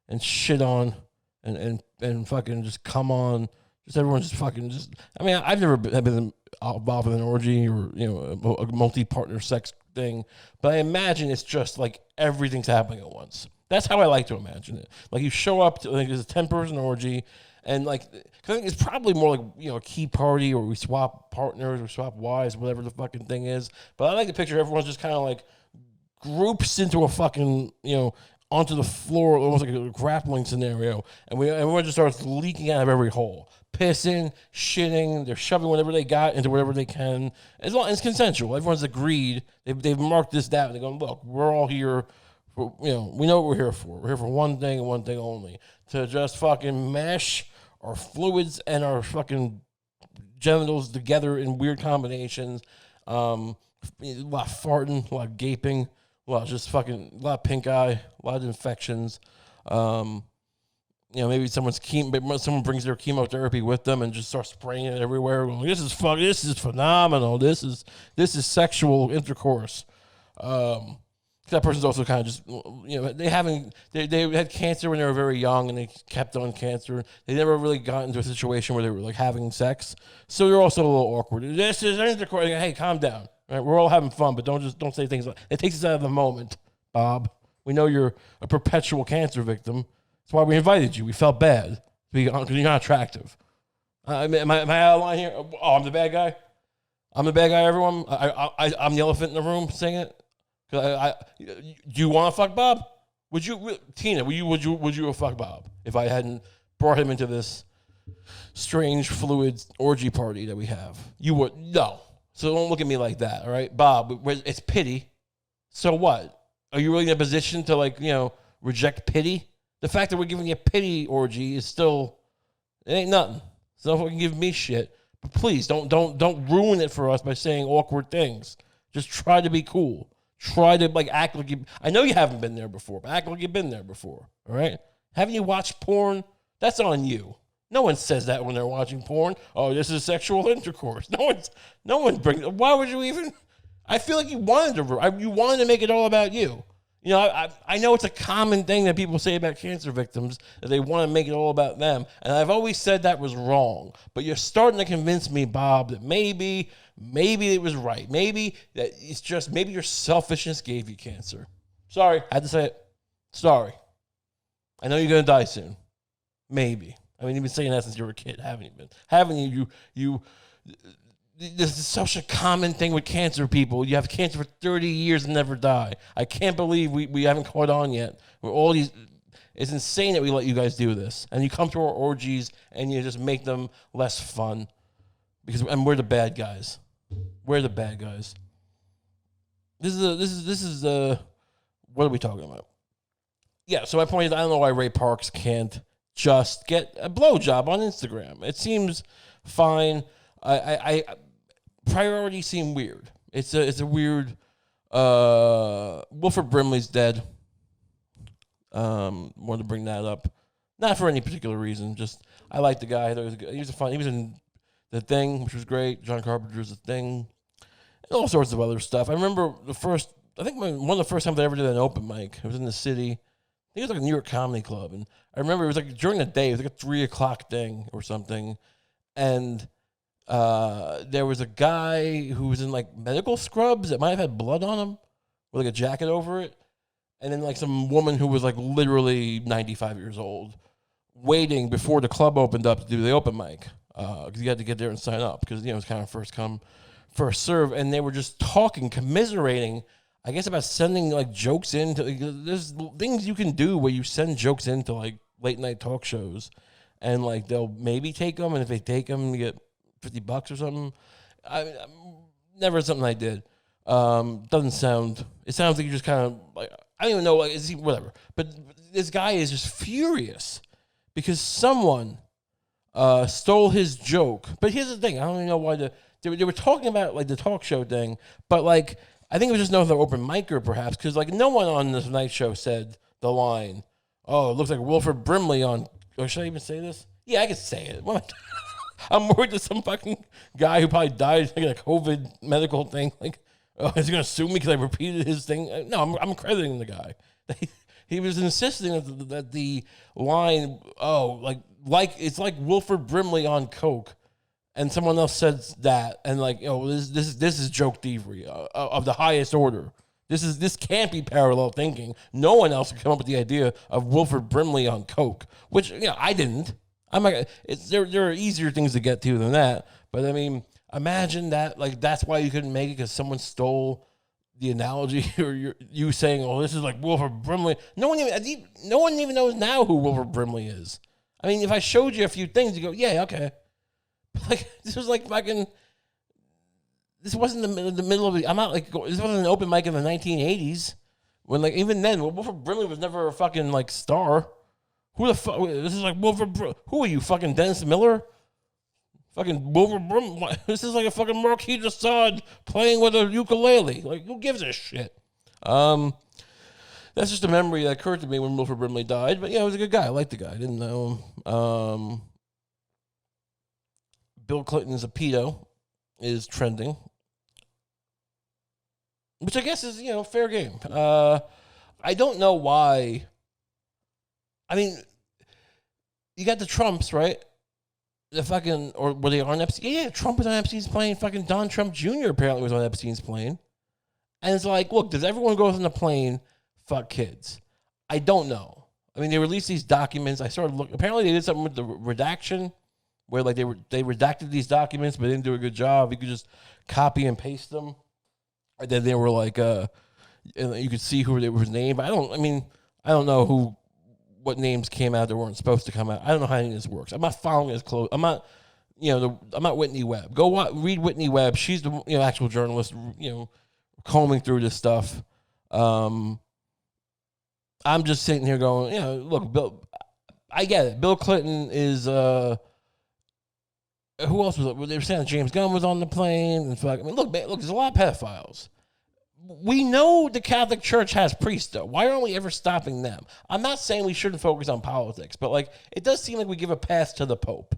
and shit on and fucking just come on. Just everyone just fucking just. I mean, I've never been involved in an orgy or a multi-partner sex thing, but I imagine it's just like everything's happening at once. That's how I like to imagine it. Like you show up to there's a 10-person orgy, and like I think it's probably more like a key party, or we swap partners or swap wives, whatever the fucking thing is. But I like to picture everyone's just kind of like groups into a fucking onto the floor, almost like a grappling scenario, and everyone just starts leaking out of every hole, pissing, shitting. They're shoving whatever they got into whatever they can. As long as it's consensual, everyone's agreed. They've marked this down. They're going, look, we're all here. We know what we're here for. We're here for one thing and one thing only: to just fucking mash our fluids and our fucking genitals together in weird combinations. A lot of farting, a lot of gaping. A lot of pink eye, a lot of infections. Maybe someone brings their chemotherapy with them and just starts spraying it everywhere. Going, this is phenomenal. This is sexual intercourse. That person's also kind of just they had cancer when they were very young and they kept on cancer. They never really got into a situation where they were like having sex, so they're also a little awkward. This is intercourse. Hey, calm down. Right, we're all having fun, but don't say things like it takes us out of the moment, Bob. We know you're a perpetual cancer victim. That's why we invited you. We felt bad because you're not attractive. Am I out of line here? Oh, I'm the bad guy. I'm the bad guy. Everyone, I'm the elephant in the room saying it. Do you want to fuck Bob? Would you, Tina? Would you fuck Bob if I hadn't brought him into this strange fluid orgy party that we have? You would no. So don't look at me like that, all right? Bob, it's pity. So what? Are you really in a position to, reject pity? The fact that we're giving you a pity orgy is still, it ain't nothing. So don't fucking give me shit. But please, don't ruin it for us by saying awkward things. Just try to be cool. Try to, act like you, I know you haven't been there before, but act like you've been there before, all right? Haven't you watched porn? That's on you. No one says that when they're watching porn. Oh, this is sexual intercourse. No one brings. Why would you even? I feel like you wanted to make it all about you. I know it's a common thing that people say about cancer victims, that they want to make it all about them, and I've always said that was wrong. But you're starting to convince me, Bob, that maybe it was right. Maybe that it's just maybe your selfishness gave you cancer. Sorry, I had to say it. Sorry. I know you're gonna die soon. Maybe. I mean, you've been saying that since you were a kid, haven't you? Haven't you? This is such a common thing with cancer people. You have cancer for 30 years and never die. I can't believe we haven't caught on yet. We're all these. It's insane that we let you guys do this, and you come to our orgies and you just make them less fun and we're the bad guys. We're the bad guys. This is what are we talking about? Yeah. So my point is, I don't know why Ray Parks can't just get a blowjob on Instagram. It seems fine. I priorities seem weird. It's a weird. Wilford Brimley's dead. Wanted to bring that up, not for any particular reason. Just I like the guy. He was in The Thing, which was great. John Carpenter's The Thing, and all sorts of other stuff. I remember one of the first times I ever did an open mic. It was in the city. I think it was like a New York Comedy Club, and I remember it was like during the day. It was like a 3:00 thing or something, and there was a guy who was in like medical scrubs that might have had blood on him with like a jacket over it, and then like some woman who was like literally 95 years old waiting before the club opened up to do the open mic because you had to get there and sign up because it's kind of first come for a serve, and they were just talking, commiserating, I guess, about sending like jokes into. There's things you can do where you send jokes into like late night talk shows, and like they'll maybe take them, and if they take them, you get $50 or something. Never something I did. Doesn't sound. It sounds like you just kind of like, I don't even know, like, is he, whatever. But this guy is just furious because someone stole his joke. But here's the thing: I don't even know why they were talking about like the talk show thing, but like I think it was just another open micer perhaps, because like no one on this night show said the line, "Oh, it looks like Wilford Brimley on." Or should I even say this? Yeah, I can say it. I'm worried that some fucking guy who probably died like a COVID medical thing, like, oh, is he gonna sue me because I repeated his thing? No, I'm crediting the guy. He was insisting that the line, oh, like it's like Wilford Brimley on coke, and someone else says that, and like, oh, this is joke thievery of the highest order. This can't be parallel thinking. No one else could come up with the idea of Wilford Brimley on coke, which I didn't. I'm like, there are easier things to get to than that. But I mean, imagine that, like, that's why you couldn't make it because someone stole the analogy, or you saying, "Oh, this is like Wilford Brimley." No one even knows now who Wilford Brimley is. I mean, if I showed you a few things, you go, "Yeah, okay." But like, this was like fucking. This wasn't the middle of the. I'm not like, this wasn't an open mic in the 1980s when, like, even then Wilford Brimley was never a fucking like star. Who the fuck? This is like Wilford. Who are you, fucking Dennis Miller? Fucking Wilford Brimley. This is like a fucking Marquis de Sade playing with a ukulele. Like, who gives a shit? That's just a memory that occurred to me when Wilford Brimley died. But yeah, he was a good guy. I liked the guy. I didn't know him. Bill Clinton's a pedo is trending, which I guess is fair game. I don't know why. I mean, you got the Trumps, right? The fucking, or were they on Epstein? Yeah, Trump was on Epstein's plane. Fucking Don Trump Jr. apparently was on Epstein's plane. And it's like, look, does everyone go on the plane fuck kids? I don't know. I mean, they released these documents. I started looking. Apparently, they did something with the redaction, where like they redacted these documents, but they didn't do a good job. You could just copy and paste them. And then they were like, you could see who they were named. But I don't know what names came out that weren't supposed to come out. I don't know how any of this works. I'm not following as close. I'm not, I'm not Whitney Webb. Go read Whitney Webb. She's the actual journalist, combing through this stuff. I'm just sitting here going, look, Bill, I get it. Bill Clinton is, who else was it? They were saying that James Gunn was on the plane. And look, there's a lot of pedophiles. We know the Catholic Church has priests, though. Why aren't we ever stopping them? I'm not saying we shouldn't focus on politics, but like, it does seem like we give a pass to the Pope.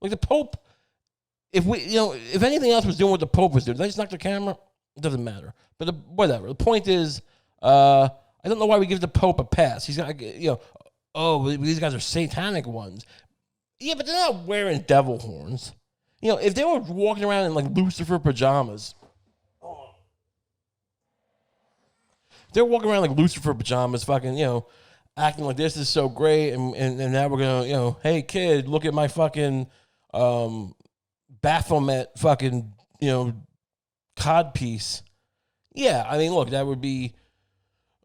Like the Pope, if anything else was doing what the Pope was doing, did I just knock the camera? It doesn't matter. But whatever. The point is, I don't know why we give the Pope a pass. He's got, these guys are satanic ones. Yeah, but they're not wearing devil horns. If they were walking around in like Lucifer pajamas. They're walking around like Lucifer pajamas, fucking, acting like this is so great, and now we're gonna, hey kid, look at my fucking Baphomet fucking, cod piece. Yeah, I mean, look, that would be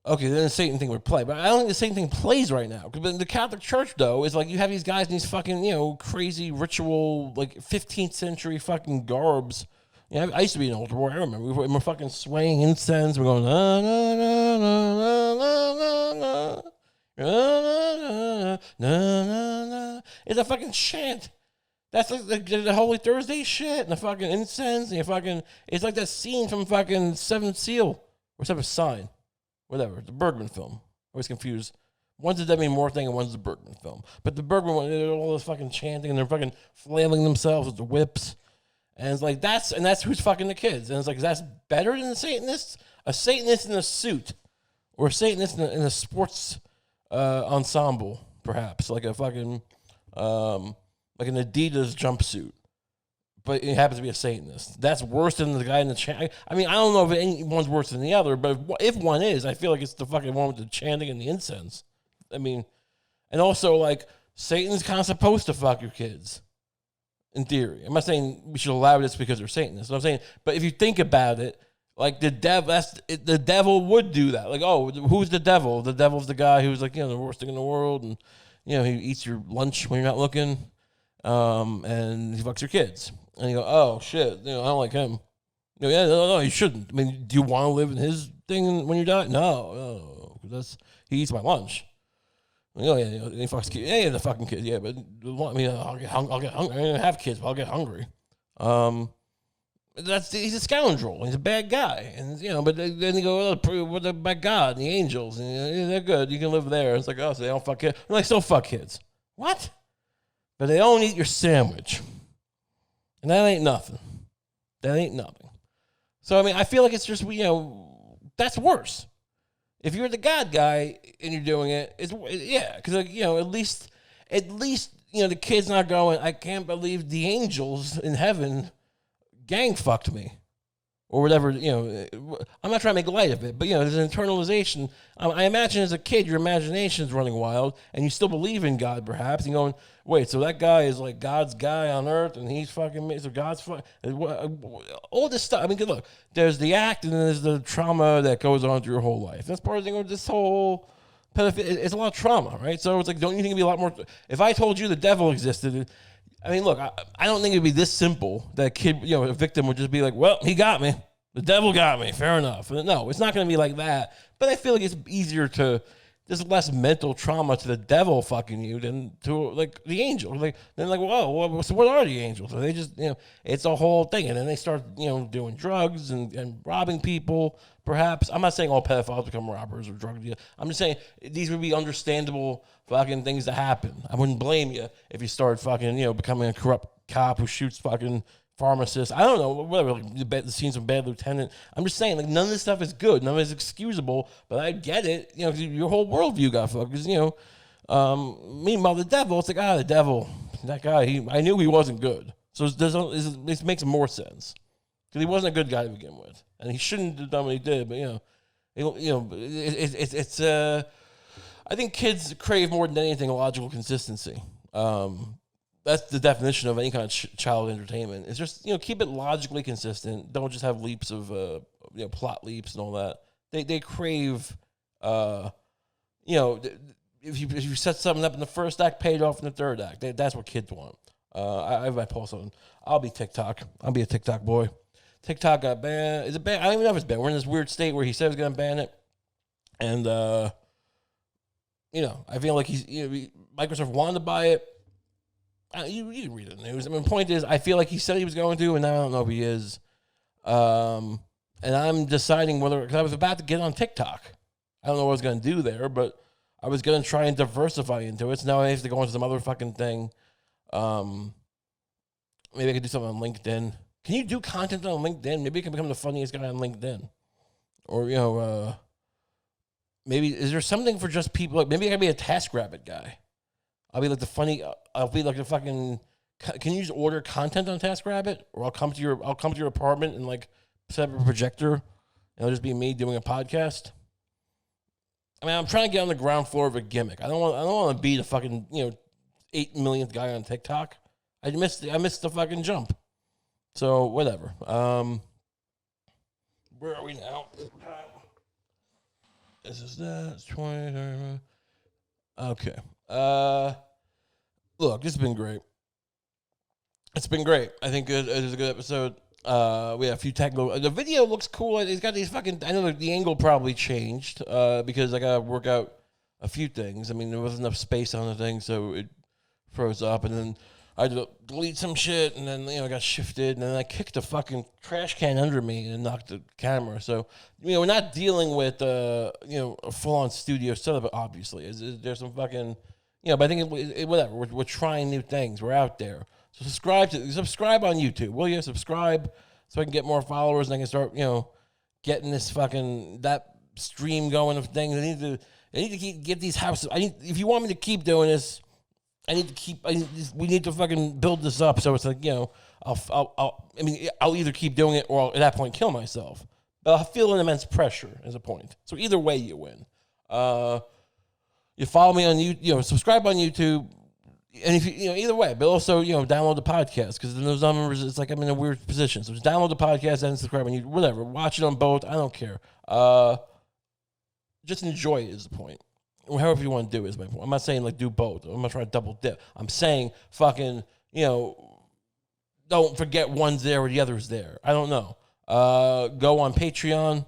okay. Then the Satan thing would play, but I don't think the Satan thing plays right now. Because the Catholic Church, though, is like you have these guys in these fucking, crazy ritual, like 15th century fucking garbs. I used to be an altar boy. I remember we're fucking swaying incense. We're going na na na na na na na na na na. It's a fucking chant. That's like the Holy Thursday shit and the fucking incense and you fucking. It's like that scene from fucking Seventh Seal or Seventh Sign, whatever. The Bergman film. I always confused. One's the Demi Moore thing and one's the Bergman film. But the Bergman one, they're all this fucking chanting and they're fucking flailing themselves with the whips. And it's like, that's who's fucking the kids. And it's like, that's better than the Satanists? A Satanist in a suit. Or a Satanist in a sports ensemble, perhaps. Like a fucking, like an Adidas jumpsuit. But it happens to be a Satanist. That's worse than the guy in the chant. I mean, I don't know if anyone's worse than the other, but if one is, I feel like it's the fucking one with the chanting and the incense. I mean, and also, like, Satan's kind of supposed to fuck your kids. in theory. I'm not saying we should allow this because they're Satanists. I'm saying, but if you think about it, like the devil would do that. Like, oh, who's the devil? The devil's the guy who's like, the worst thing in the world, and he eats your lunch when you're not looking, and he fucks your kids. And you go, oh shit, I don't like him. No, you shouldn't. I mean, do you want to live in his thing when you die? No, because he eats my lunch. He fucks kids. Yeah, the fucking kids. Yeah, but I mean, I'll get hungry. I don't have kids, but I'll get hungry. He's a scoundrel. He's a bad guy, and but then you go, by God and the angels, and they're good. You can live there. It's like, oh, so they don't fuck kids. I'm like, still fuck kids. What? But they don't eat your sandwich, and that ain't nothing. That ain't nothing. So I mean, I feel like it's just that's worse. If you're the God guy and you're doing it, because at least the kid's not going, I can't believe the angels in heaven gang fucked me, or whatever. I'm not trying to make light of it, but there's an internalization. I imagine as a kid, your imagination's running wild, and you still believe in God, perhaps, and going, wait, so that guy is like God's guy on earth, and he's fucking me, so God's all this stuff. I mean, look, there's the act, and then there's the trauma that goes on through your whole life. That's part of the thing with this whole pedophilia. It's a lot of trauma, right? So it's like, don't you think it'd be a lot more? If I told you the devil existed, I mean, look, I don't think it'd be this simple that a kid, a victim would just be like, well, he got me. The devil got me. Fair enough. No, it's not going to be like that. But I feel like it's easier there's less mental trauma to the devil fucking you than to, like, the angel. Whoa, so what are the angels? Are they just, it's a whole thing. And then they start, doing drugs and robbing people, perhaps. I'm not saying all pedophiles become robbers or drug dealers. I'm just saying these would be understandable fucking things to happen. I wouldn't blame you if you start fucking, becoming a corrupt cop who shoots fucking pharmacists. I don't know, whatever, like the scenes of Bad Lieutenant. I'm just saying, like, none of this stuff is good. None of it is excusable, but I get it. Your whole worldview got fucked. Because, meanwhile, the devil, it's like, the devil, that guy, I knew he wasn't good. So this makes more sense. Because he wasn't a good guy to begin with. And he shouldn't have done what he did, but, it's I think kids crave more than anything logical consistency. That's the definition of any kind of child entertainment. It's just, keep it logically consistent. Don't just have leaps of, plot leaps and all that. They crave, if you set something up in the first act, pay it off in the third act. That's what kids want. I have my pulse on. I'll be TikTok. I'll be a TikTok boy. TikTok got banned. Is it banned? I don't even know if it's banned. We're in this weird state where he said he was going to ban it. And, I feel like Microsoft wanted to buy it. You can read the news. I mean, the point is, I feel like he said he was going to, and now I don't know if he is. And I'm deciding whether, because I was about to get on TikTok. I don't know what I was going to do there, but I was going to try and diversify into it. So now I have to go into some other fucking thing. Maybe I could do something on LinkedIn. Can you do content on LinkedIn? Maybe I can become the funniest guy on LinkedIn. Or, maybe, is there something for just people? Like, maybe I could be a TaskRabbit guy. I'll be like I'll be like the fucking, can you just order content on TaskRabbit? Or I'll come to your apartment and like set up a projector and it'll just be me doing a podcast. I mean, I'm trying to get on the ground floor of a gimmick. I don't want to be the fucking, 8 millionth guy on TikTok. I missed the fucking jump. So whatever. Where are we now? This is that. It's 20. Okay. Look, this has been great. It's been great. I think it is a good episode. We have a few technical. The video looks cool. It's got these fucking. I know the angle probably changed because I gotta work out a few things. I mean, there wasn't enough space on the thing, so it froze up, and then I had to delete some shit, and then I got shifted, and then I kicked a fucking trash can under me and knocked the camera. So we're not dealing with a full-on studio setup. Obviously, there's some fucking but I think whatever. We're trying new things. We're out there. So subscribe on YouTube. Will you subscribe so I can get more followers and I can start getting this fucking that stream going of things. I need to get these houses. If you want me to keep doing this, we need to fucking build this up. So it's like, I'll either keep doing it or I'll, at that point, kill myself. But I'll feel an immense pressure as a point. So either way, you win. You follow me on YouTube, subscribe on YouTube, And if you know, either way, but also, download the podcast, because in those numbers, it's like I'm in a weird position. So just download the podcast and subscribe, and whatever, watch it on both. I don't care. Just enjoy it is the point. However you want to do it is my point. I'm not saying like do both. I'm not trying to double dip. I'm saying fucking, don't forget one's there or the other's there. I don't know. Go on Patreon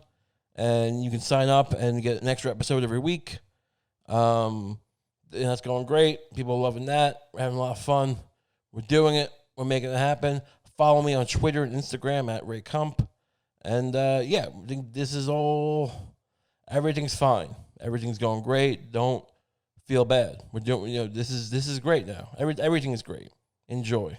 and you can sign up and get an extra episode every week. And that's going great. People are loving that. We're having a lot of fun. We're doing it. We're making it happen. Follow me on Twitter and Instagram at Ray Kump. And I think this is everything's fine. Everything's going great. Don't feel bad. We're doing, this is great now. Everything is great. Enjoy.